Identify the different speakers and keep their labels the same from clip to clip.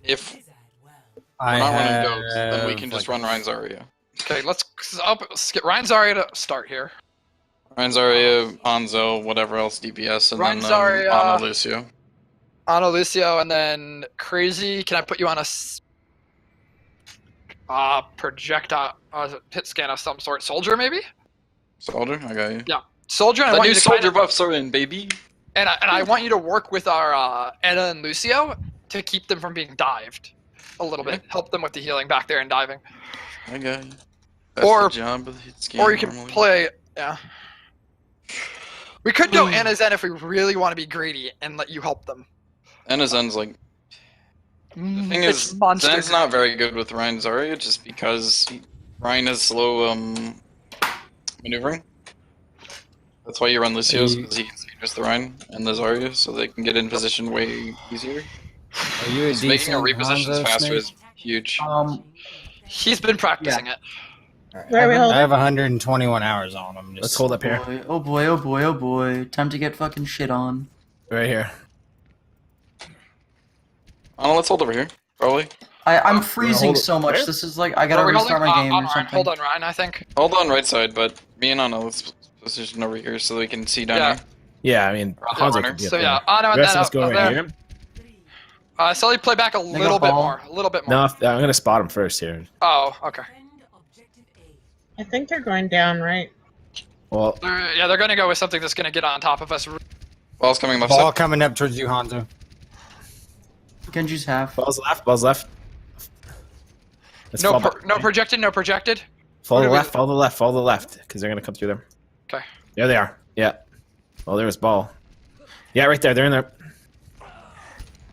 Speaker 1: If we're not running Dogs, then we can just run Ryan Zarya.
Speaker 2: Okay, let's get Ryan Zarya to start here.
Speaker 1: Ryan Zarya, Hanzo, whatever else, DPS, and
Speaker 2: Ryan
Speaker 1: then
Speaker 2: Zarya,
Speaker 1: Ana Lucio.
Speaker 2: Ana Lucio, and then Crazy. Can I put you on a projectile hit scan of some sort? Soldier, maybe?
Speaker 1: Soldier? I got you.
Speaker 2: Yeah. Soldier, and I
Speaker 1: The
Speaker 2: want
Speaker 1: new
Speaker 2: you to
Speaker 1: soldier buffs are in, baby!
Speaker 2: And I want you to work with our Anna and Lucio to keep them from being dived a little bit. Help them with the healing back there and diving.
Speaker 1: I got you. That's the job of the hit scan
Speaker 2: Or you can
Speaker 1: normally.
Speaker 2: play, yeah. We could go Anna Zen if we really want to be greedy and let you help them.
Speaker 1: Anna Zen's like... The thing
Speaker 2: It's
Speaker 1: is,
Speaker 2: monster
Speaker 1: Zen's not very good with Ryan Zarya just because Ryan has slow maneuvering. That's why you run Lucio's, because he can see just the Ryan and the Zarya, so they can get in position way easier.
Speaker 3: Are you a
Speaker 1: Just making our
Speaker 3: decent
Speaker 1: repositions
Speaker 3: Hanzo,
Speaker 1: faster
Speaker 3: Snake?
Speaker 1: is huge.
Speaker 2: He's been practicing it.
Speaker 3: I have 121 hours on him.
Speaker 4: Let's hold up here.
Speaker 5: Oh boy, oh boy, oh boy. Time to get fucking shit on.
Speaker 4: Right here.
Speaker 1: Oh, let's hold over here, probably.
Speaker 5: I'm freezing
Speaker 4: hold it.
Speaker 5: so much.
Speaker 4: Where?
Speaker 5: This is like, I gotta
Speaker 2: Are we
Speaker 5: restart
Speaker 2: holding?
Speaker 5: my game or
Speaker 2: Ryan.
Speaker 5: something.
Speaker 2: Hold on, Ryan, I think.
Speaker 1: Hold on right side, but me and Anna, let's position over here so we can see down
Speaker 2: Yeah.
Speaker 1: here.
Speaker 4: Yeah, I mean, Hanzo
Speaker 1: runner.
Speaker 4: can be up
Speaker 2: So
Speaker 4: there.
Speaker 2: yeah, Anna and
Speaker 4: The rest
Speaker 2: then
Speaker 4: of us go
Speaker 2: up
Speaker 4: right
Speaker 2: there.
Speaker 4: here.
Speaker 2: Sully, play back a little bit
Speaker 5: ball.
Speaker 2: more. A little bit more.
Speaker 4: No, I'm gonna spot him first here.
Speaker 2: Oh, okay.
Speaker 6: I think they're going down, right?
Speaker 4: Well,
Speaker 2: They're gonna go with something that's gonna get on top of us.
Speaker 1: Ball's coming left
Speaker 3: Ball
Speaker 1: side.
Speaker 3: coming up towards you, Hanzo.
Speaker 5: Genji's half.
Speaker 4: balls left, balls left. Let's
Speaker 2: No,
Speaker 4: fall back.
Speaker 2: no projected, no projected.
Speaker 4: Follow the
Speaker 2: What do we-
Speaker 4: left, follow the left, follow the left, because they're gonna come through there.
Speaker 2: Okay.
Speaker 4: There they are. Yeah. Oh, there was ball. Yeah, right there. They're in there.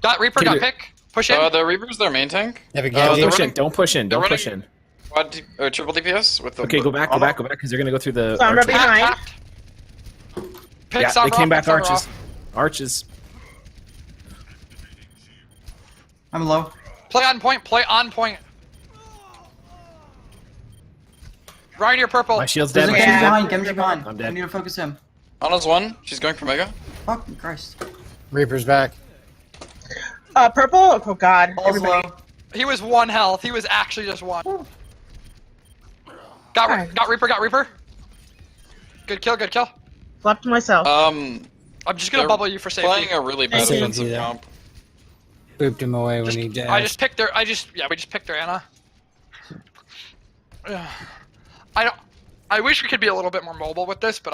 Speaker 2: Got Reaper,
Speaker 4: Can
Speaker 2: got
Speaker 4: you-
Speaker 2: pick. Push in.
Speaker 1: The Reaper's their main tank.
Speaker 3: Have a
Speaker 1: they're
Speaker 4: Don't push
Speaker 1: running-
Speaker 4: in. Don't push in.
Speaker 1: they're
Speaker 4: Don't push
Speaker 1: running-
Speaker 4: in.
Speaker 1: Quad triple DPS with the.
Speaker 4: Okay, go back, because they're gonna go through the.
Speaker 6: Sombra
Speaker 4: arches.
Speaker 6: behind.
Speaker 2: Tapped. Pick
Speaker 4: Yeah,
Speaker 2: Sombra
Speaker 4: they came
Speaker 2: off,
Speaker 4: back
Speaker 2: pick Sombra
Speaker 4: arches.
Speaker 2: off.
Speaker 4: Arches.
Speaker 5: I'm low.
Speaker 2: Play on point, play on point. Ryan, you're purple.
Speaker 4: My shield's
Speaker 5: There's
Speaker 4: dead.
Speaker 5: a
Speaker 4: My
Speaker 5: Genji
Speaker 4: shield's dead.
Speaker 5: behind, Genji behind.
Speaker 4: I'm dead.
Speaker 5: I need to focus him.
Speaker 1: Anna's one. She's going for Mega.
Speaker 5: Fucking Christ.
Speaker 3: Reaper's back.
Speaker 6: Purple? Oh god.
Speaker 5: Ball's
Speaker 6: Everybody.
Speaker 5: low.
Speaker 2: He was 1 health. He was actually just 1. Got Reaper, got Reaper. Good kill, good kill.
Speaker 6: Left to myself.
Speaker 2: I'm just gonna
Speaker 1: They're
Speaker 2: bubble you for safety.
Speaker 1: Playing a really bad
Speaker 6: Thank you.
Speaker 1: offensive
Speaker 3: Yeah.
Speaker 1: comp.
Speaker 3: Booped him away when he
Speaker 2: I
Speaker 3: dashed.
Speaker 2: just picked their. We just picked their Anna. I wish we could be a little bit more mobile with this, but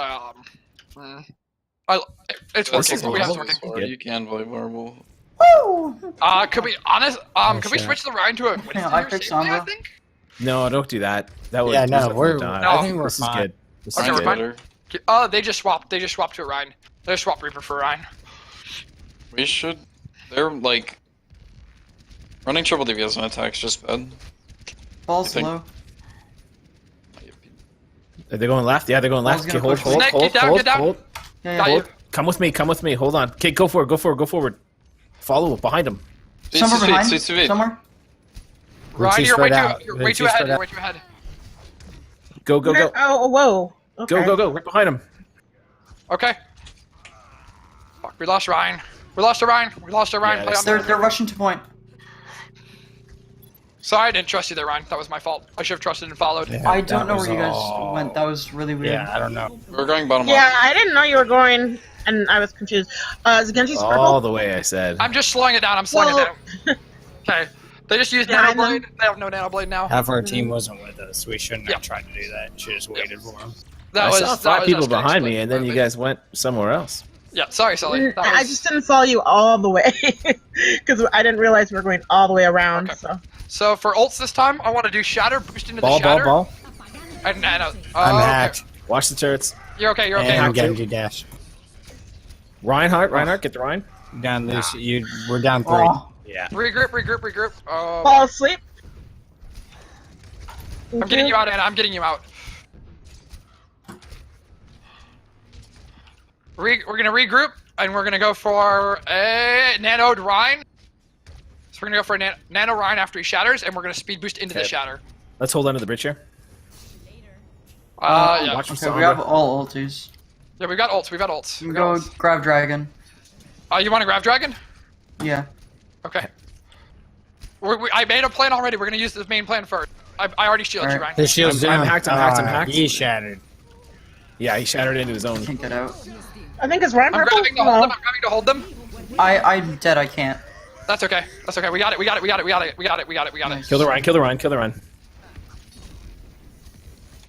Speaker 2: it's
Speaker 1: This
Speaker 2: working.
Speaker 1: is
Speaker 2: We have it
Speaker 1: awesome.
Speaker 2: working.
Speaker 1: Or you can play Marble.
Speaker 2: Could we honest? Could we
Speaker 3: shit.
Speaker 2: switch the Ryan to a Winston
Speaker 5: I
Speaker 2: or
Speaker 5: picked
Speaker 2: safely, I
Speaker 5: Sombra.
Speaker 2: think?
Speaker 4: No, don't do that. That would.
Speaker 3: Yeah, no,
Speaker 4: result in
Speaker 3: we're-
Speaker 4: die.
Speaker 2: No.
Speaker 3: I think we're
Speaker 4: This is
Speaker 3: fine.
Speaker 4: good. This
Speaker 2: Okay,
Speaker 4: is
Speaker 2: we're
Speaker 4: good.
Speaker 2: fine.
Speaker 1: Better.
Speaker 2: They just swapped to a Ryan. They just swapped Reaper for Ryan.
Speaker 1: We should. They're like running triple DPS on attacks just bad.
Speaker 5: Ball's
Speaker 1: think-
Speaker 5: low.
Speaker 4: Are they going left? Yeah, they're going left.
Speaker 5: Ball's
Speaker 4: Okay,
Speaker 5: gonna
Speaker 4: hold,
Speaker 5: push.
Speaker 4: hold,
Speaker 2: Snake,
Speaker 4: hold,
Speaker 2: get down,
Speaker 4: hold,
Speaker 2: get down.
Speaker 4: hold,
Speaker 5: Yeah,
Speaker 2: Got
Speaker 5: yeah.
Speaker 2: you.
Speaker 4: Come with me. Come with me. Hold on. Okay, go forward. Go forward. Go forward. Follow behind him.
Speaker 5: Somewhere behind.
Speaker 1: CCV.
Speaker 5: Somewhere.
Speaker 2: Ryan,
Speaker 3: too
Speaker 2: you're way
Speaker 3: spread out.
Speaker 2: too. You're
Speaker 3: They're
Speaker 2: way
Speaker 3: too
Speaker 2: too ahead.
Speaker 3: spread
Speaker 2: You're
Speaker 3: out.
Speaker 2: way too ahead.
Speaker 4: Go, go, go.
Speaker 6: Oh, whoa. Okay.
Speaker 4: Go, go, go. Right behind him.
Speaker 2: Okay. Fuck, we lost Ryan. We lost a Ryan. We lost a Ryan.
Speaker 4: Yeah,
Speaker 2: Play on
Speaker 5: They're rushing to point.
Speaker 2: Sorry, I didn't trust you there, Ryan. That was my fault. I should have trusted and followed.
Speaker 3: Yeah,
Speaker 5: I don't
Speaker 3: that
Speaker 5: know
Speaker 3: was
Speaker 5: where you guys
Speaker 3: all-
Speaker 5: went. That was really weird.
Speaker 3: Yeah, I don't know.
Speaker 1: We're going bottom
Speaker 6: Yeah,
Speaker 1: left.
Speaker 6: I didn't know you were going, and I was confused. Is Genji's
Speaker 4: All
Speaker 6: purple?
Speaker 4: the way, I said.
Speaker 2: I'm just slowing it down. I'm slowing it down. Okay. They just used
Speaker 6: Yeah, I
Speaker 2: Nano Blade. They have no Nano Blade now.
Speaker 3: Half our team wasn't with us. We shouldn't
Speaker 2: Yeah.
Speaker 3: have tried to do that. Should have just waited for him.
Speaker 4: I saw
Speaker 2: that
Speaker 4: 5
Speaker 2: was
Speaker 4: people
Speaker 2: us getting
Speaker 4: behind me,
Speaker 2: split
Speaker 4: and then you
Speaker 2: completely.
Speaker 4: guys went somewhere else.
Speaker 2: Yeah, sorry, Sully. That
Speaker 6: I
Speaker 2: was-
Speaker 6: just didn't follow you all the way because I didn't realize we were going all the way around.
Speaker 2: Okay.
Speaker 6: So
Speaker 2: So for ults this time, I want to do Shatter, boost into
Speaker 4: Ball,
Speaker 2: the
Speaker 4: ball,
Speaker 2: Shatter.
Speaker 4: ball.
Speaker 2: And Nano.
Speaker 3: I'm
Speaker 2: okay.
Speaker 3: hacked.
Speaker 4: Watch the turrets.
Speaker 2: You're okay. You're okay.
Speaker 3: And
Speaker 2: You're okay.
Speaker 3: Genji dash.
Speaker 4: Reinhardt, get the Ryan.
Speaker 3: Down loose. We're down 3.
Speaker 5: Oh,
Speaker 4: Yeah.
Speaker 2: Regroup.
Speaker 6: fall asleep.
Speaker 2: I'm getting you out, Anna. I'm getting you out. We're gonna regroup, and we're gonna go for a Nanoed Ryan. So we're gonna go for a Nano Ryan after he shatters, and we're gonna speed boost into the
Speaker 4: Okay.
Speaker 2: Shatter.
Speaker 4: Let's hold under the bridge here.
Speaker 2: Yeah.
Speaker 4: Watch for
Speaker 5: okay, we
Speaker 4: Sombra.
Speaker 5: have all ultis.
Speaker 2: Yeah, we've got ults. We've got ults.
Speaker 5: You
Speaker 2: We've
Speaker 5: can
Speaker 2: got
Speaker 5: go
Speaker 2: ults.
Speaker 5: grab dragon.
Speaker 2: You want to grab Dragon?
Speaker 5: Yeah.
Speaker 2: Okay. I made a plan already. We're gonna use the main plan first. I already shielded you,
Speaker 5: Alright.
Speaker 2: Ryan.
Speaker 3: The shield's
Speaker 4: I'm
Speaker 3: down.
Speaker 4: hacked, I'm hacked, I'm hacked.
Speaker 3: He's shattered.
Speaker 4: Yeah, he shattered into his own.
Speaker 5: Can't get out.
Speaker 6: I think it's Ryan
Speaker 2: I'm
Speaker 6: purple.
Speaker 2: grabbing to hold them. I'm grabbing to hold them.
Speaker 5: I'm dead. I can't.
Speaker 2: That's okay. That's okay. We got it. We got it. We got it. We got it. We got it. We got it. We got it.
Speaker 4: Kill the Rhine, kill the Rhine, kill the Rhine.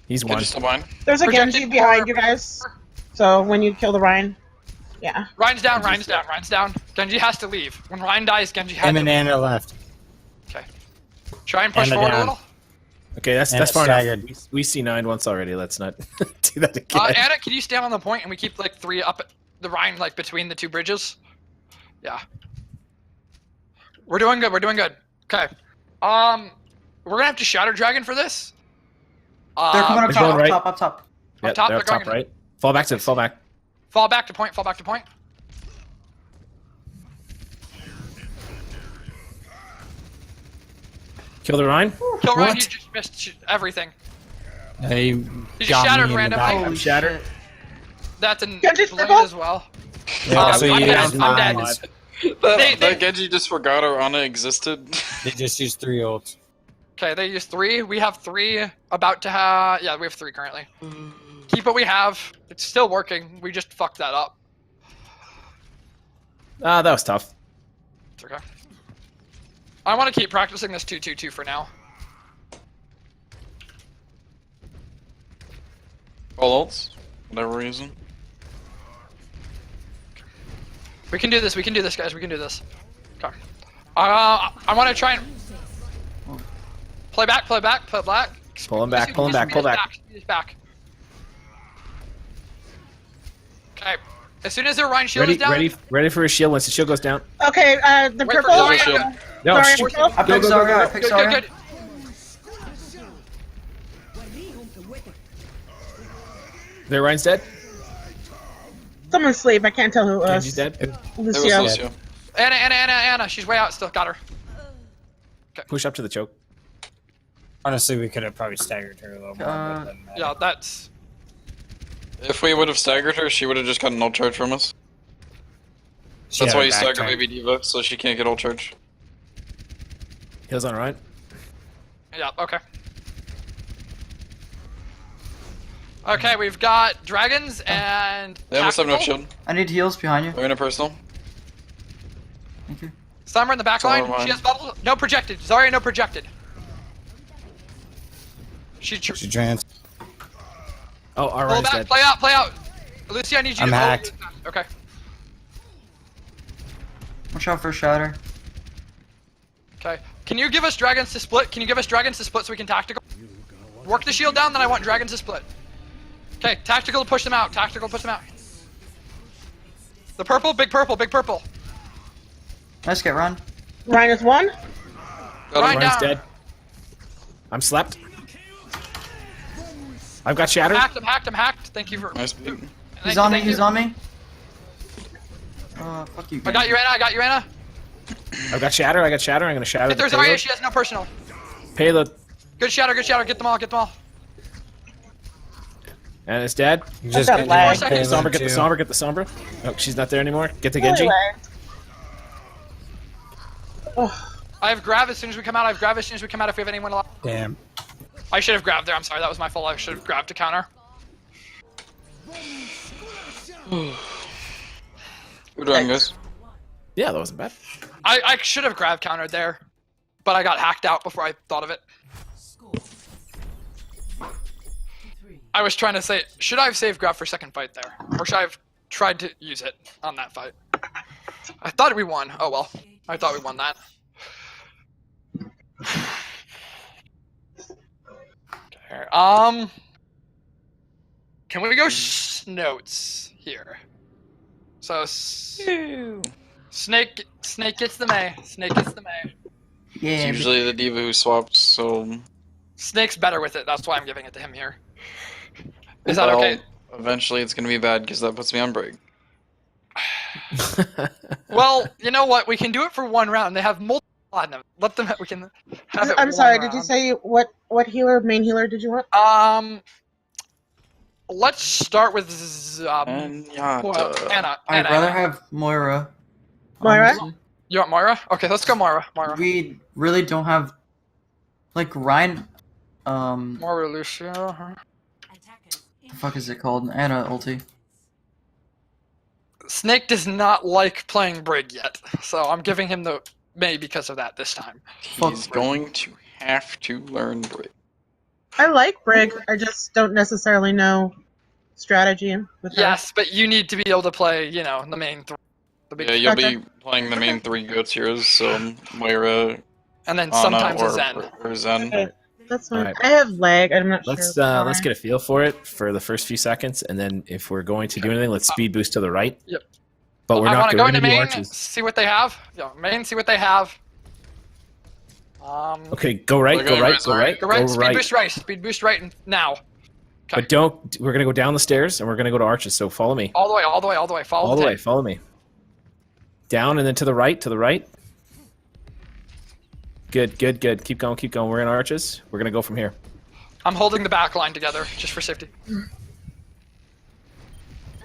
Speaker 4: He's one.
Speaker 1: Genji's still behind.
Speaker 6: There's a
Speaker 2: Projected
Speaker 6: Genji behind
Speaker 2: for-
Speaker 6: you guys. So when you kill the Ryan, yeah.
Speaker 2: Ryan's down. Ryan's down. Ryan's down. Genji has to leave. When Ryan dies, Genji has
Speaker 3: Him
Speaker 2: to
Speaker 3: and
Speaker 2: leave.
Speaker 3: Anna left.
Speaker 2: Okay. Try and push
Speaker 3: Anna
Speaker 2: forward a
Speaker 3: down.
Speaker 2: little.
Speaker 4: Okay, that's
Speaker 3: And
Speaker 4: far
Speaker 3: staggered.
Speaker 4: enough. We C9'd once already. Let's not do that again.
Speaker 2: Anna, can you stand on the point and we keep like 3 up the Rhine, like between the 2 bridges? Yeah. We're doing good. We're doing good. Okay. We're gonna have to Shatter Dragon for this.
Speaker 5: They're coming up
Speaker 4: They're going
Speaker 5: top,
Speaker 4: right.
Speaker 5: up top.
Speaker 4: Yeah,
Speaker 2: top,
Speaker 4: they're
Speaker 2: they're
Speaker 4: up top
Speaker 2: going-
Speaker 4: right. Fall back.
Speaker 2: Fall back to point. Fall back to point.
Speaker 4: Kill the Rhine.
Speaker 2: Kill Ryan.
Speaker 4: What?
Speaker 2: You just missed everything.
Speaker 3: He
Speaker 2: You just
Speaker 3: got
Speaker 2: shattered
Speaker 3: me in the
Speaker 2: randomly.
Speaker 3: back.
Speaker 5: Holy
Speaker 4: I'm shattered.
Speaker 5: shit.
Speaker 2: That's an
Speaker 6: Genji's
Speaker 2: blade
Speaker 6: purple?
Speaker 2: as well.
Speaker 3: Yeah, so
Speaker 2: I'm
Speaker 3: you
Speaker 2: dead,
Speaker 3: guys
Speaker 2: I'm dead.
Speaker 3: mine.
Speaker 2: They-
Speaker 1: That Genji just forgot our Ana existed.
Speaker 3: They just used 3 ults.
Speaker 2: Okay, they use 3. We have 3. About to have. Yeah, we have 3 currently. Keep what we have. It's still working. We just fucked that up.
Speaker 4: Ah, that was tough.
Speaker 2: It's okay. I want to keep practicing this 2-2-2 for now.
Speaker 1: All ults, whatever reason.
Speaker 2: We can do this. We can do this, guys. We can do this. Okay. I want to try and play back. Play back. Play back.
Speaker 4: Pull him back, pull him back, pull back.
Speaker 2: He's back. Okay. As soon as their Rhine shield
Speaker 4: Ready,
Speaker 2: is down.
Speaker 4: ready for his shield. Once the shield goes down.
Speaker 6: Okay, the
Speaker 2: Wait for
Speaker 6: purple.
Speaker 2: Zarya.
Speaker 1: Shield.
Speaker 4: No,
Speaker 6: Zarya
Speaker 4: shoot.
Speaker 6: purple.
Speaker 5: I picked Zarya. I picked
Speaker 2: Good, good,
Speaker 5: Zarya.
Speaker 2: good.
Speaker 4: Their Rhine's dead.
Speaker 6: Someone's asleep. I can't tell who it
Speaker 4: Genji's
Speaker 6: was.
Speaker 4: dead.
Speaker 1: There was
Speaker 6: Lucio.
Speaker 1: Lucio.
Speaker 2: Anna. She's way out still. Got her.
Speaker 4: Push up to the choke.
Speaker 3: Honestly, we could have probably staggered her a little more. But it doesn't matter.
Speaker 2: Yeah, that's.
Speaker 1: If we would have staggered her, she would have just gotten an ult charge from us.
Speaker 3: She
Speaker 1: That's
Speaker 3: had
Speaker 1: why
Speaker 3: a
Speaker 1: you
Speaker 3: back
Speaker 1: stagger
Speaker 3: turn.
Speaker 1: Baby Diva, so she can't get ult charge.
Speaker 4: Heals on Rhine.
Speaker 2: Yeah, okay. Okay, we've got dragons and.
Speaker 1: They almost have no
Speaker 2: tactical.
Speaker 1: shield.
Speaker 5: I need heals behind you.
Speaker 1: They're in a personal.
Speaker 5: Thank you.
Speaker 2: Summer in the back line.
Speaker 1: Summer line.
Speaker 2: She has bubble. No projected. Zarya, no projected. She.
Speaker 3: She trans.
Speaker 4: Oh, our
Speaker 2: Pull
Speaker 4: Rhine's
Speaker 2: back.
Speaker 4: dead.
Speaker 2: Play out. Play out. Lucy, I need you
Speaker 3: I'm
Speaker 2: to.
Speaker 3: hacked.
Speaker 2: Okay.
Speaker 5: Watch out for Shatter.
Speaker 2: Okay. Can you give us dragons to split? Can you give us dragons to split so we can tactical? Work the shield down, then I want dragons to split. Okay, tactical to push them out. Tactical to push them out. The purple, big purple, big purple.
Speaker 5: Nice get run.
Speaker 6: Ryan is 1.
Speaker 1: Got
Speaker 2: Ryan
Speaker 1: him.
Speaker 4: Rhine's
Speaker 2: down.
Speaker 4: dead. I'm slept. I've got shattered.
Speaker 2: I'm hacked. Thank you for.
Speaker 1: Nice beat.
Speaker 5: He's on me. He's on me. Fuck you.
Speaker 2: I got you, Anna.
Speaker 4: I've got shatter. I'm gonna shatter
Speaker 2: If
Speaker 4: the
Speaker 2: there's Arya,
Speaker 4: payload.
Speaker 2: she has no personal.
Speaker 4: Payload.
Speaker 2: Good shatter. Get them all.
Speaker 4: And it's dead.
Speaker 3: You just
Speaker 6: got
Speaker 3: get
Speaker 6: lag.
Speaker 3: the
Speaker 2: Get
Speaker 4: Sombra,
Speaker 3: payload
Speaker 4: get the
Speaker 3: too.
Speaker 4: Sombra, get the Sombra. Oh, she's not there anymore. Get the Genji.
Speaker 6: Anyway.
Speaker 2: I have grab as soon as we come out. If we have anyone alive.
Speaker 3: Damn.
Speaker 2: I should have grabbed there. I'm sorry. That was my fault. I should have grabbed to counter.
Speaker 1: Good run, guys.
Speaker 4: Yeah, that wasn't bad.
Speaker 2: I should have grab countered there, but I got hacked out before I thought of it. I was trying to say, should I have saved grab for second fight there? Or should I have tried to use it on that fight? I thought we won. Oh well. I thought we won that. Okay, can we go notes here? So Snake gets the May.
Speaker 1: It's
Speaker 5: Yeah.
Speaker 1: usually the Diva who swaps, so...
Speaker 2: Snake's better with it. That's why I'm giving it to him here. Is that
Speaker 1: well,
Speaker 2: okay?
Speaker 1: Eventually it's gonna be bad, because that puts me on break.
Speaker 2: Well, you know what? We can do it for one round. They have multiple platinum. Let them. We can have it.
Speaker 6: I'm
Speaker 2: one
Speaker 6: sorry. Did you
Speaker 2: round.
Speaker 6: say what main healer did you want?
Speaker 2: Let's start with
Speaker 1: And Yata.
Speaker 2: well, Anna.
Speaker 5: I'd
Speaker 2: Anna.
Speaker 5: rather have Moira.
Speaker 6: Moira?
Speaker 5: honestly.
Speaker 2: You want Moira? Okay, let's go Moira. Moira.
Speaker 5: We really don't have, like, Ryan.
Speaker 2: Moira Lucio. Huh?
Speaker 5: The fuck is it called? And a ulti.
Speaker 2: Snake does not like playing Brig yet, so I'm giving him the May because of that this time.
Speaker 1: He's going to have to learn Brig.
Speaker 6: I like Brig. I just don't necessarily know strategy with her.
Speaker 2: Yes, but you need to be able to play, you know, the main three. The big
Speaker 1: Yeah, you'll
Speaker 6: Okay.
Speaker 1: be playing the main 3 goats heroes, so Moira,
Speaker 2: and then
Speaker 1: Ana,
Speaker 2: sometimes
Speaker 1: or,
Speaker 2: a Zen.
Speaker 1: or Zen.
Speaker 6: Okay, that's fine.
Speaker 4: Alright.
Speaker 6: I have lag. I'm not
Speaker 4: Let's
Speaker 6: sure.
Speaker 4: let's
Speaker 6: why.
Speaker 4: get a feel for it for the first few seconds, and then if we're going to do anything, let's speed boost to the right.
Speaker 2: Yep.
Speaker 4: But we're
Speaker 2: I
Speaker 4: not
Speaker 2: want to
Speaker 4: going
Speaker 2: go
Speaker 4: to
Speaker 2: into
Speaker 4: do
Speaker 2: main,
Speaker 4: arches.
Speaker 2: see what they have. Yeah, main, see what they have.
Speaker 4: Okay, go right,
Speaker 1: Okay,
Speaker 4: go right,
Speaker 1: right,
Speaker 4: go right,
Speaker 2: Go right,
Speaker 4: go
Speaker 2: speed
Speaker 4: right.
Speaker 2: boost right, speed boost right now.
Speaker 4: But don't. We're gonna go down the stairs, and we're gonna go to arches. So follow me.
Speaker 2: All the way, all the way, all the way. Follow
Speaker 4: All the way.
Speaker 2: tank.
Speaker 4: Follow me. Down and then to the right. To the right. Good, good, good. Keep going, keep going. We're in arches. We're gonna go from here.
Speaker 2: I'm holding the back line together, just for safety.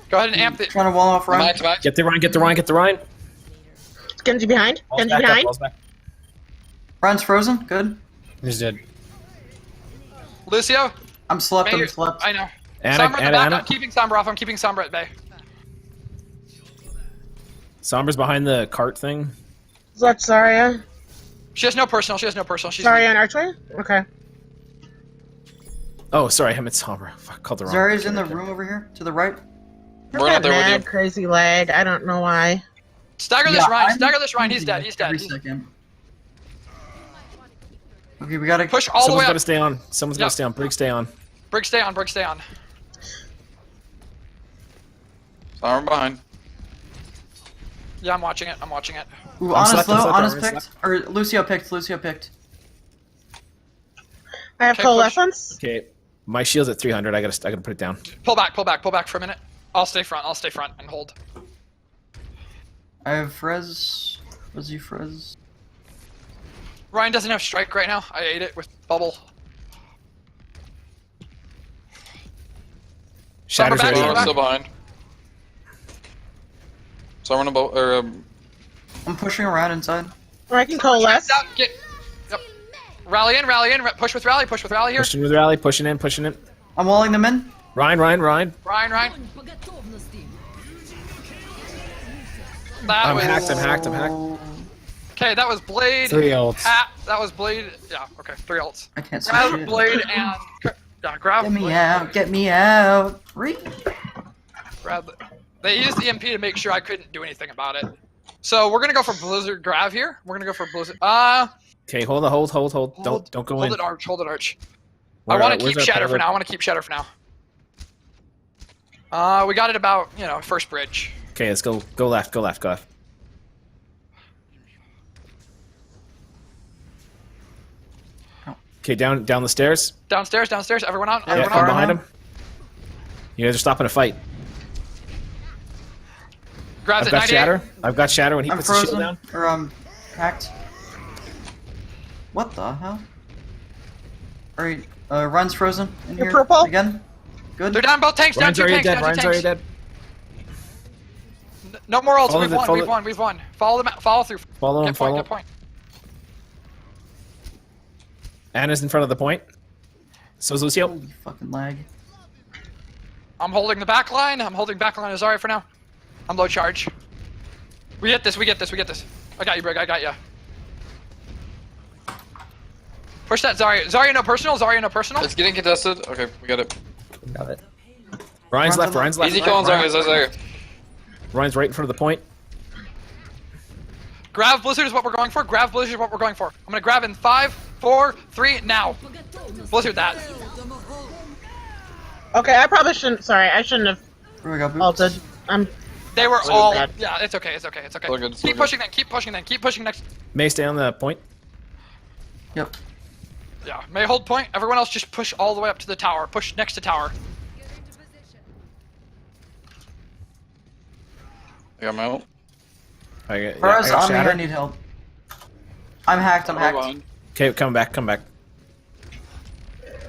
Speaker 2: Go ahead and amp it.
Speaker 5: Trying to wall off Ryan.
Speaker 1: Match.
Speaker 4: Get the Ryan. Get the Ryan. Get the Ryan.
Speaker 6: Genji behind.
Speaker 4: Ball's
Speaker 6: Genji
Speaker 4: back up,
Speaker 6: behind.
Speaker 4: ball's back.
Speaker 5: Ryan's frozen. Good.
Speaker 3: He's dead.
Speaker 2: Lucio,
Speaker 5: I'm slept.
Speaker 2: May,
Speaker 5: I'm slept.
Speaker 2: I know.
Speaker 4: Anna,
Speaker 2: Sombra in the
Speaker 4: Anna,
Speaker 2: back.
Speaker 4: Anna.
Speaker 2: I'm keeping Sombra off. I'm keeping Sombra at bay.
Speaker 4: Sombra's behind the cart thing.
Speaker 6: Watch Zarya.
Speaker 2: She has no personal. She has no personal. She's
Speaker 6: Zarya and Archway? Okay.
Speaker 4: Oh, sorry, I meant Sombra. Fuck, called the wrong.
Speaker 5: Zarya's in the room over here to the right.
Speaker 6: I've
Speaker 1: We're
Speaker 6: got
Speaker 1: not there with
Speaker 6: mad
Speaker 1: you.
Speaker 6: crazy lag. I don't know why.
Speaker 2: Stagger this
Speaker 5: Yeah,
Speaker 2: Ryan.
Speaker 5: I'm
Speaker 2: Stagger this Ryan. He's
Speaker 5: losing
Speaker 2: dead. He's dead.
Speaker 5: Every
Speaker 2: He's...
Speaker 5: second. Okay, we gotta
Speaker 2: Push all the
Speaker 4: Someone's
Speaker 2: way
Speaker 4: got
Speaker 2: up.
Speaker 4: to stay on. Someone's got
Speaker 2: Yeah.
Speaker 4: to stay on. Brig, stay on.
Speaker 2: Brig, stay on. Brig, stay on.
Speaker 1: Arm behind.
Speaker 2: Yeah, I'm watching it. I'm watching it.
Speaker 5: Ooh,
Speaker 4: I'm
Speaker 5: Ana's
Speaker 4: slept, I'm
Speaker 5: low.
Speaker 4: slept,
Speaker 5: Ana's
Speaker 4: I'm
Speaker 5: picked. Or Lucio picked. Lucio picked.
Speaker 6: I have
Speaker 2: Okay,
Speaker 6: coalescence.
Speaker 4: Okay, my shield's at 300. I gotta put it down.
Speaker 2: Pull back for a minute. I'll stay front and hold.
Speaker 5: I have Frez. Was he Frez?
Speaker 2: Ryan doesn't have strike right now. I ate it with bubble.
Speaker 4: Shatter's
Speaker 2: back,
Speaker 4: ready.
Speaker 2: Sombra
Speaker 1: Someone's still behind. Someone about or
Speaker 5: I'm pushing around inside.
Speaker 6: Or I can coalesce.
Speaker 2: Out, get. Yep. Rally in. Push with rally here.
Speaker 4: Pushing with rally, pushing in.
Speaker 5: I'm walling them in.
Speaker 4: Ryan.
Speaker 2: Ryan. That
Speaker 4: I'm
Speaker 2: was
Speaker 4: hacked. I'm hacked.
Speaker 2: okay. That was Blade.
Speaker 3: 3 ults.
Speaker 2: That was Blade. Yeah. Okay. 3 ults.
Speaker 5: I can't see
Speaker 2: Grab
Speaker 5: shit.
Speaker 2: Blade and yeah, grab.
Speaker 5: Get me
Speaker 2: Blade.
Speaker 5: out. Get me out.
Speaker 2: Grab. They used the EMP to make sure I couldn't do anything about it. So we're gonna go for Blizzard Grav here. We're gonna go for Blizzard.
Speaker 4: Okay, hold. Don't go in.
Speaker 2: Hold it, Arch. Hold it, Arch.
Speaker 4: Where-
Speaker 2: I want to
Speaker 4: where's
Speaker 2: keep
Speaker 4: our
Speaker 2: Shatter for
Speaker 4: payload?
Speaker 2: now. I want to keep Shatter for now. We got it about, you know, first bridge.
Speaker 4: Okay, let's go. Go left. Okay, down the stairs.
Speaker 2: Downstairs. Everyone on.
Speaker 5: Yeah,
Speaker 2: Everyone
Speaker 4: From
Speaker 2: on.
Speaker 4: behind him. You guys are stopping a fight.
Speaker 2: Grabs
Speaker 4: I've
Speaker 2: it.
Speaker 4: got
Speaker 2: 98.
Speaker 4: Shatter. I've got Shatter when he
Speaker 5: I'm
Speaker 4: puts the shield
Speaker 5: frozen.
Speaker 4: down.
Speaker 5: Or hacked. What the hell? Alright, Run's frozen in
Speaker 6: You're
Speaker 5: here
Speaker 6: purple?
Speaker 5: again. Good.
Speaker 2: They're down both tanks.
Speaker 4: Ryan's
Speaker 2: down two
Speaker 4: already
Speaker 2: tanks.
Speaker 4: dead.
Speaker 2: Down
Speaker 4: Ryan's
Speaker 2: two
Speaker 4: already
Speaker 2: tanks.
Speaker 4: dead.
Speaker 2: No more ults.
Speaker 4: Follow
Speaker 2: We've
Speaker 4: the-
Speaker 2: won.
Speaker 4: follow
Speaker 2: We've
Speaker 4: the-
Speaker 2: won. We've won. Follow them. Follow through.
Speaker 4: Follow him.
Speaker 2: Get point.
Speaker 4: Follow.
Speaker 2: Get point.
Speaker 4: Anna's in front of the point. So's Lucio.
Speaker 5: Holy fucking lag.
Speaker 2: I'm holding the back line. I'm holding back line of Zarya for now. I'm low charge. We get this. I got you, Brig. I got you. Push that Zarya. Zarya no personal.
Speaker 1: it's getting contested. Okay, we got it.
Speaker 4: Got it. Ryan's left. Ryan's left.
Speaker 1: Easy kill on Zarya. Zarya.
Speaker 4: Ryan's right in front of the point.
Speaker 2: Grab Blizzard is what we're going for. I'm gonna grab in 5, 4, 3, now. Blizzard that.
Speaker 6: Okay, I probably shouldn't. Sorry, I shouldn't have
Speaker 5: Where we got boots?
Speaker 6: ulted.
Speaker 2: They were
Speaker 6: Really
Speaker 2: all.
Speaker 6: bad.
Speaker 2: Yeah, it's okay. It's okay.
Speaker 1: all good, it's all
Speaker 2: Keep
Speaker 1: good.
Speaker 2: pushing then. Keep pushing next.
Speaker 4: May stay on the point.
Speaker 5: Yep.
Speaker 2: Yeah, May hold point. Everyone else just push all the way up to the tower. Push next to tower.
Speaker 1: I got my ult.
Speaker 4: I
Speaker 5: Whereas
Speaker 4: got
Speaker 5: on me, I
Speaker 4: Shatter.
Speaker 5: need help. I'm hacked. I'm hacked.
Speaker 1: behind.
Speaker 4: Okay, come back.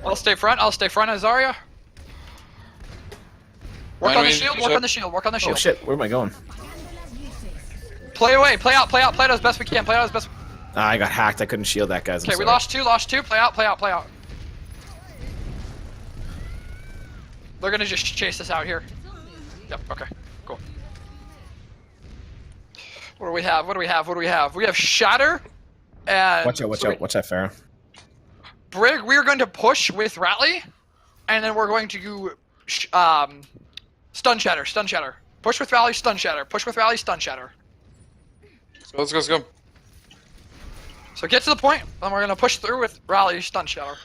Speaker 2: I'll stay front as Zarya. Work
Speaker 1: Ryan,
Speaker 2: on the
Speaker 1: we-
Speaker 2: shield.
Speaker 1: check.
Speaker 2: Work on the shield.
Speaker 4: Oh shit, where am I going?
Speaker 2: Play away, play out, play out, play out as best we can, play out as best.
Speaker 4: Ah, I got hacked. I couldn't shield that, guys. I'm
Speaker 2: Okay, we
Speaker 4: sorry.
Speaker 2: lost two, play out, play out, play out. They're gonna just chase us out here. Yep, okay, cool. What do we have? What do we have? What do we have? We have Shatter and...
Speaker 4: Watch out, watch out, watch out, Pharaoh.
Speaker 2: Brig, we are going to push with Rally, and then we're going to Stun Shatter, Stun Shatter. Push with Rally, Stun Shatter. Push with Rally, Stun Shatter.
Speaker 1: Let's go, let's go.
Speaker 2: So get to the point, then we're going to push through with Rally, Stun Shatter.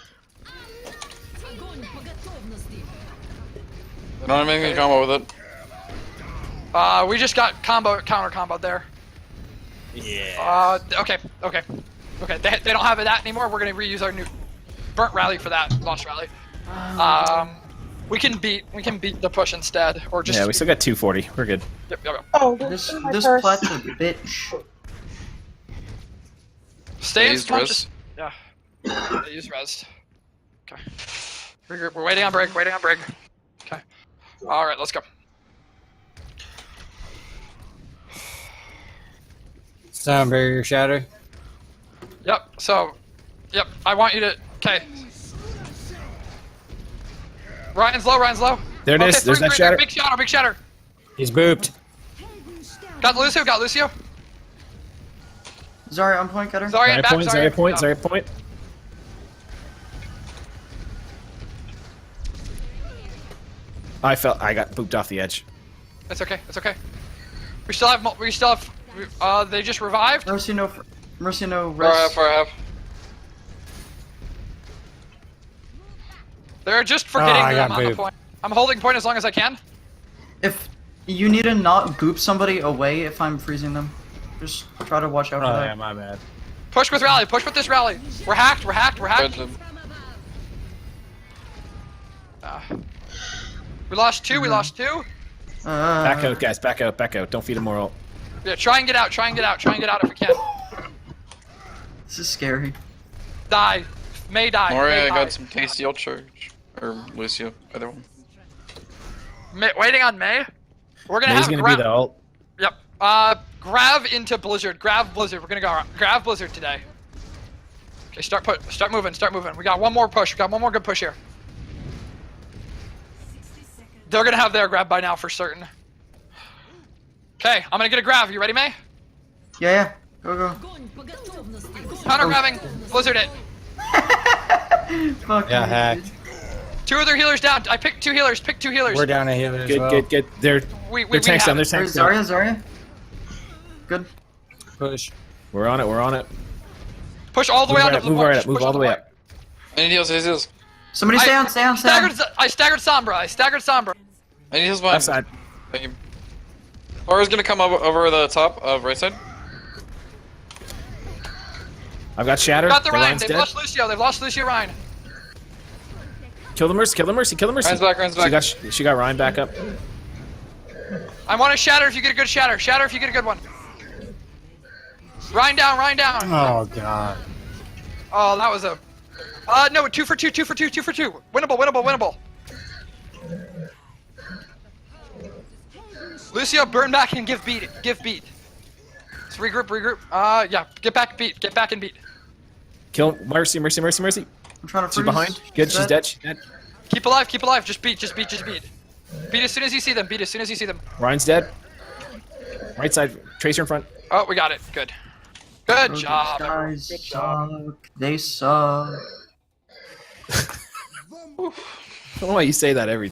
Speaker 1: I don't have anything to combo with it.
Speaker 2: We just got counter combo there.
Speaker 3: Yeah.
Speaker 2: Okay. They don't have that anymore. We're gonna reuse our new burnt rally for that lost rally. We can beat the push instead, or just
Speaker 4: Yeah, we still got 240. We're good.
Speaker 2: Yep.
Speaker 6: Oh,
Speaker 5: This
Speaker 6: my
Speaker 5: this
Speaker 6: purse.
Speaker 5: plat's a bitch.
Speaker 2: Stay in
Speaker 1: Use
Speaker 2: spawn.
Speaker 1: res.
Speaker 2: Just, yeah. Use res. Okay. Regroup. We're waiting on Brig. Waiting on Brig. Okay. All right, let's go.
Speaker 3: Sound barrier shatter.
Speaker 2: Yep. So, yep. I want you to. Okay. Ryan's low. Ryan's low.
Speaker 4: There it is. There's that shatter.
Speaker 2: Big shatter. Big shatter.
Speaker 3: He's booped.
Speaker 2: Got Lucio. Got Lucio.
Speaker 5: Zarya on point, cutter.
Speaker 2: Zarya
Speaker 4: Zarya
Speaker 2: back.
Speaker 4: point, Zarya point,
Speaker 2: Yeah.
Speaker 4: Zarya point. I got booped off the edge.
Speaker 2: It's okay. It's okay. We still have. They just revived.
Speaker 5: Mercy no
Speaker 1: Far
Speaker 5: rest.
Speaker 1: half, far half.
Speaker 2: They're just forgetting
Speaker 3: I
Speaker 2: that
Speaker 3: got
Speaker 2: I'm on the
Speaker 3: booped.
Speaker 2: point. I'm holding point as long as I can.
Speaker 5: If you need to not boop somebody away if I'm freezing them, just try to watch out for
Speaker 3: Oh
Speaker 5: that.
Speaker 3: yeah, my bad.
Speaker 2: Push with rally. Push with this rally. We're hacked. We're hacked. We're hacked.
Speaker 1: Red,
Speaker 2: We lost two. We lost two.
Speaker 4: Back out, guys. Back out, back out. Don't feed him more ult.
Speaker 2: Yeah. Try and get out. Try and get out. Try and get out if we can.
Speaker 5: This is scary.
Speaker 2: Die. May die.
Speaker 1: Mori,
Speaker 2: May
Speaker 1: I
Speaker 2: die.
Speaker 1: got some tasty ult charge. Or Lucio, either one.
Speaker 2: Waiting on May. We're gonna
Speaker 4: May's
Speaker 2: have
Speaker 4: gonna
Speaker 2: Grav.
Speaker 4: be the ult.
Speaker 2: Yep. Grav into Blizzard. Grav Blizzard. We're gonna go Grav Blizzard today. Okay. Start moving. Start moving. We got one more push. We got one more good push here. They're gonna have their grab by now for certain. Okay, I'm gonna get a grab. You ready, May?
Speaker 5: Yeah. Go.
Speaker 2: Counter grabbing. Blizzard it.
Speaker 5: Fuck
Speaker 3: Yeah,
Speaker 5: you,
Speaker 3: hacked.
Speaker 5: dude.
Speaker 2: Two other healers down. I picked two healers. Pick two healers.
Speaker 3: We're down a healer as
Speaker 4: Good,
Speaker 3: well.
Speaker 4: good. They're
Speaker 2: We
Speaker 4: tanks down.
Speaker 2: have
Speaker 4: They're
Speaker 2: it.
Speaker 4: tanks down.
Speaker 5: Zarya. Good.
Speaker 3: Push.
Speaker 4: We're on it. We're on it.
Speaker 2: Push all the
Speaker 4: Move
Speaker 2: way
Speaker 4: right
Speaker 2: onto
Speaker 4: up.
Speaker 2: the
Speaker 4: Move
Speaker 2: point.
Speaker 4: right
Speaker 2: Just
Speaker 4: up. Move
Speaker 2: push
Speaker 4: all the way
Speaker 2: point.
Speaker 4: up.
Speaker 1: I need heals, I need heals.
Speaker 5: Somebody stay on. Stay on.
Speaker 2: I staggered Sombra. I staggered Sombra.
Speaker 1: I need heals
Speaker 4: Left
Speaker 1: behind.
Speaker 4: side.
Speaker 1: Thank you. Aura's gonna come over the top of right side.
Speaker 4: I've got shatter.
Speaker 2: Got the
Speaker 4: The
Speaker 2: Ryan.
Speaker 4: line's
Speaker 2: They've
Speaker 4: dead.
Speaker 2: lost Lucio. They've lost Lucio Ryan.
Speaker 4: Kill the mercy. Kill the mercy. Kill the mercy.
Speaker 1: Ryan's back, Ryan's back.
Speaker 4: She got Ryan back up.
Speaker 2: I want a shatter if you get a good shatter. Shatter if you get a good one. Ryan down. Ryan down.
Speaker 3: Oh god.
Speaker 2: Oh, that was a. No, 2 for 2. 2 for 2. 2 for 2. Winnable. Winnable. Winnable. Lucio, burn back and give beat. Give beat. Let's regroup. Regroup. Yeah. Get back. Beat. Get back and beat.
Speaker 4: Kill mercy. Mercy. Mercy. Mercy.
Speaker 5: I'm trying to
Speaker 4: She's
Speaker 5: freeze.
Speaker 4: behind. Good. She's dead. She's dead.
Speaker 2: Keep alive. Keep alive. Just beat. Just beat. Just beat. Beat as soon as you see them. Beat as soon as you see them.
Speaker 4: Ryan's dead. Right side. Tracer in front.
Speaker 2: Oh, we got it. Good. Good
Speaker 5: Those
Speaker 2: job.
Speaker 5: guys
Speaker 2: Good job.
Speaker 5: suck. They suck.
Speaker 4: I don't know why you say that every